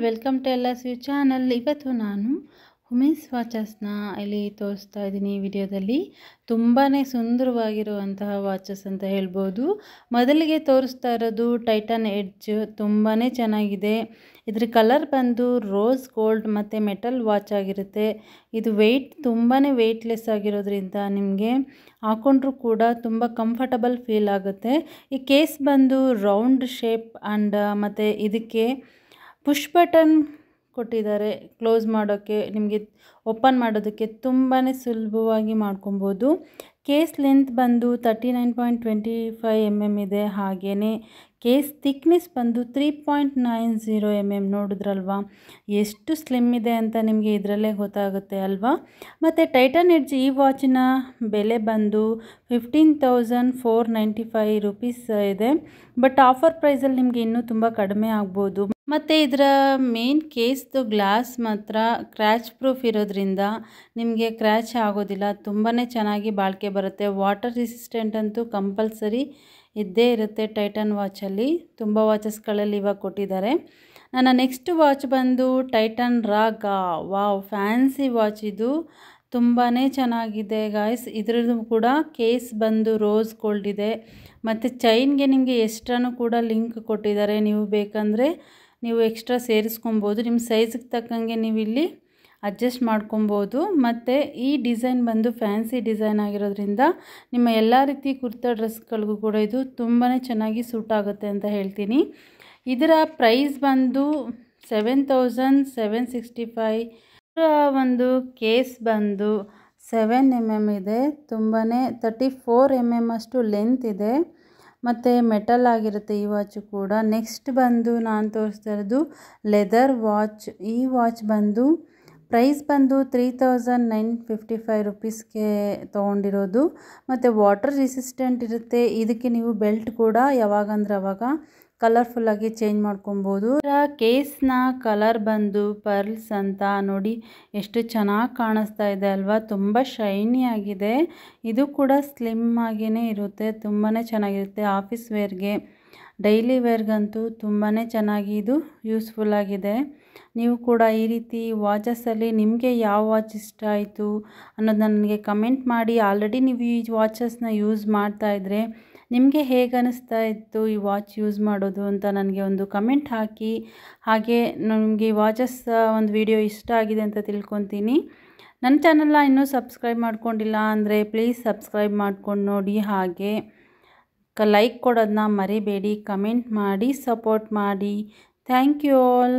Welcome to L S U channel. ಇವತ್ತು ನಾನು ಹುಮಿನ್ಸ್ ವಾಚಸ್ನ ಇಲ್ಲಿ ತೋರಿಸ್ತಾ ಇದ್ದೀನಿ. ಈ ವಿಡಿಯೋದಲ್ಲಿ ತುಂಬಾ ಸುಂದರವಾಗಿರುವಂತಹ ವಾಚಸ್ ಅಂತ ಹೇಳ್ಬೋದು. ಮೊದಲಿಗೆ ತೋರಿಸ್ತಾ ಇರೋದು ಟೈಟನ್ ಎಡ್ಜ್, ತುಂಬಾ ಚೆನ್ನಾಗಿದೆ. ಇದ್ರ ಕಲರ್ ಬಂದು ರೋಸ್ ಗೋಲ್ಡ್ ಮತ್ತು ಮೆಟಲ್ ವಾಚ್ ಆಗಿರುತ್ತೆ. ಇದು ವೆಯ್ಟ್ ತುಂಬಾ ವೆಯ್ಟ್ಲೆಸ್ ಆಗಿರೋದ್ರಿಂದ ನಿಮಗೆ ಹಾಕೊಂಡ್ರೂ ಕೂಡ ತುಂಬ ಕಂಫರ್ಟಬಲ್ ಫೀಲ್ ಆಗುತ್ತೆ. ಈ ಕೇಸ್ ಬಂದು ರೌಂಡ್ ಶೇಪ್ ಆ್ಯಂಡ್ ಮತ್ತು ಇದಕ್ಕೆ ಪುಷ್ ಬಟನ್ ಕೊಟ್ಟಿದ್ದಾರೆ. ಕ್ಲೋಸ್ ಮಾಡೋಕ್ಕೆ, ನಿಮಗೆ ಓಪನ್ ಮಾಡೋದಕ್ಕೆ ತುಂಬಾ ಸುಲಭವಾಗಿ ಮಾಡ್ಕೊಬೋದು. ಕೇಸ್ ಲೆಂತ್ ಬಂದು 39.25 mm ಇದೆ. ಹಾಗೆಯೇ ಕೇಸ್ ಥಿಕ್ನೆಸ್ ಬಂದು 3.90 mm. ನೋಡಿದ್ರಲ್ವಾ ಎಷ್ಟು ಸ್ಲಿಮ್ ಇದೆ ಅಂತ ನಿಮಗೆ ಇದರಲ್ಲೇ ಗೊತ್ತಾಗುತ್ತೆ ಅಲ್ವಾ. ಮತ್ತು ಟೈಟನ್ ಎಡ್ಜ್ ಈ ವಾಚಿನ ಬೆಲೆ ಬಂದು 15,495 ರೂಪೀಸ್ ಇದೆ. ಬಟ್ ಆಫರ್ ಪ್ರೈಸಲ್ಲಿ ನಿಮಗೆ ಇನ್ನೂ ತುಂಬ ಕಡಿಮೆ ಆಗ್ಬೋದು. ಮತ್ತು ಇದರ ಮೇನ್ ಕೇಸ್ದು ಗ್ಲಾಸ್ ಮಾತ್ರ ಕ್ರ್ಯಾಚ್ ಪ್ರೂಫ್ ಇರೋದ್ರಿಂದ ನಿಮಗೆ ಕ್ರ್ಯಾಚ್ ಆಗೋದಿಲ್ಲ. ತುಂಬಾ ಚೆನ್ನಾಗಿ ಬಾಳಿಕೆ ಬರುತ್ತೆ. ವಾಟರ್ ರೆಸಿಸ್ಟೆಂಟ್ ಅಂತೂ ಕಂಪಲ್ಸರಿ ಇದ್ದೇ ಇರುತ್ತೆ ಟೈಟನ್ ವಾಚಲ್ಲಿ. ತುಂಬ ವಾಚಸ್ಗಳಲ್ಲಿ ಇವಾಗ ಕೊಟ್ಟಿದ್ದಾರೆ. ನನ್ನ ನೆಕ್ಸ್ಟ್ ವಾಚ್ ಬಂದು tighten RaGa. Wow, fancy watch ಇದು. ತುಂಬಾ ಚೆನ್ನಾಗಿದೆ ಗಾಯ್ಸ್. ಇದ್ರದ್ದು ಕೂಡ ಕೇಸ್ ಬಂದು ರೋಸ್ ಗೋಲ್ಡ್ ಇದೆ. ಮತ್ತು ಚೈನ್ಗೆ ನಿಮಗೆ ಎಕ್ಸ್ಟ್ರಾನು ಕೂಡ ಲಿಂಕ್ ಕೊಟ್ಟಿದ್ದಾರೆ. ನೀವು ಬೇಕಂದರೆ ನೀವು ಎಕ್ಸ್ಟ್ರಾ ಸೇರಿಸ್ಕೊಬೋದು. ನಿಮ್ಮ ಸೈಜಿಗೆ ತಕ್ಕಂಗೆ ನೀವು ಇಲ್ಲಿ ಅಡ್ಜಸ್ಟ್ ಮಾಡ್ಕೊಬೋದು. ಮತ್ತು ಈ ಡಿಸೈನ್ ಬಂದು ಫ್ಯಾನ್ಸಿ ಡಿಸೈನ್ ಆಗಿರೋದ್ರಿಂದ ನಿಮ್ಮ ಎಲ್ಲ ರೀತಿ ಕುರ್ತಾ ಡ್ರೆಸ್ಗಳಿಗೂ ಕೂಡ ಇದು ತುಂಬಾ ಚೆನ್ನಾಗಿ ಸೂಟ್ ಆಗುತ್ತೆ ಅಂತ ಹೇಳ್ತೀನಿ. ಇದರ ಪ್ರೈಸ್ ಬಂದು 7,765. ಒಂದು ಕೇಸ್ ಬಂದು 7 mm ಇದೆ. ತುಂಬಾ 34 mm ಅಷ್ಟು ಲೆಂತ್ ಇದೆ. ಮತ್ತು ಮೆಟಲ್ ಆಗಿರುತ್ತೆ ಈ ವಾಚು ಕೂಡ. ನೆಕ್ಸ್ಟ್ ಬಂದು ನಾನು ತೋರಿಸ್ತಾ ಇರೋದು ಲೆದರ್ ವಾಚ್. ಈ ವಾಚ್ ಬಂದು ಪ್ರೈಸ್ ಬಂದು 3,955 ರೂಪೀಸ್ಗೆ ತೊಗೊಂಡಿರೋದು. ಮತ್ತು ವಾಟರ್ ರೆಸಿಸ್ಟೆಂಟ್ ಇರುತ್ತೆ. ಇದಕ್ಕೆ ನೀವು ಬೆಲ್ಟ್ ಕೂಡ ಯಾವಾಗಂದ್ರೆ ಅವಾಗ ಕಲರ್ಫುಲ್ಲಾಗಿ ಚೇಂಜ್ ಮಾಡ್ಕೊಬೋದು. ಕೇಸ್ನ ಕಲರ್ ಬಂದು ಪರ್ಲ್ಸ್ ಅಂತ ನೋಡಿ ಎಷ್ಟು ಚೆನ್ನಾಗಿ ಕಾಣಿಸ್ತಾ ಇದೆ ಅಲ್ವಾ. ತುಂಬ ಶೈನಿ ಆಗಿದೆ. ಇದು ಕೂಡ ಸ್ಲಿಮ್ ಆಗಿಯೇ ಇರುತ್ತೆ. ತುಂಬಾ ಚೆನ್ನಾಗಿರುತ್ತೆ. ಆಫೀಸ್ ವೇರ್ಗೆ, ಡೈಲಿ ವೇರ್ಗಂತೂ ತುಂಬಾ ಚೆನ್ನಾಗಿ ಇದು ಯೂಸ್ಫುಲ್ ಆಗಿದೆ. ನೀವು ಕೂಡ ಈ ರೀತಿ ವಾಚಸಲ್ಲಿ ನಿಮಗೆ ಯಾವ ವಾಚ್ ಇಷ್ಟ ಆಯಿತು ಅನ್ನೋದನ್ನ ನನಗೆ ಕಮೆಂಟ್ ಮಾಡಿ. ಆಲ್ರೆಡಿ ನೀವು ಈ ವಾಚಸ್ನ ಯೂಸ್ ಮಾಡ್ತಾಯಿದ್ರೆ ನಿಮಗೆ ಹೇಗೆ ಅನ್ನಿಸ್ತಾ ಇತ್ತು ಈ ವಾಚ್ ಯೂಸ್ ಮಾಡೋದು ಅಂತ ನನಗೆ ಒಂದು ಕಮೆಂಟ್ ಹಾಕಿ. ಹಾಗೆ ನಿಮಗೆ ಈ ವಾಚಸ್ ಒಂದು ವಿಡಿಯೋ ಇಷ್ಟ ಆಗಿದೆ ಅಂತ ತಿಳ್ಕೊತೀನಿ. ನನ್ನ ಚಾನಲ್ನ ಇನ್ನೂ ಸಬ್ಸ್ಕ್ರೈಬ್ ಮಾಡ್ಕೊಂಡಿಲ್ಲ ಅಂದರೆ ಪ್ಲೀಸ್ ಸಬ್ಸ್ಕ್ರೈಬ್ ಮಾಡ್ಕೊಂಡು ನೋಡಿ. ಹಾಗೆ ಲೈಕ್ ಕೊಡೋದನ್ನ ಮರಿಬೇಡಿ. ಕಮೆಂಟ್ ಮಾಡಿ ಸಪೋರ್ಟ್ ಮಾಡಿ. Thank you all.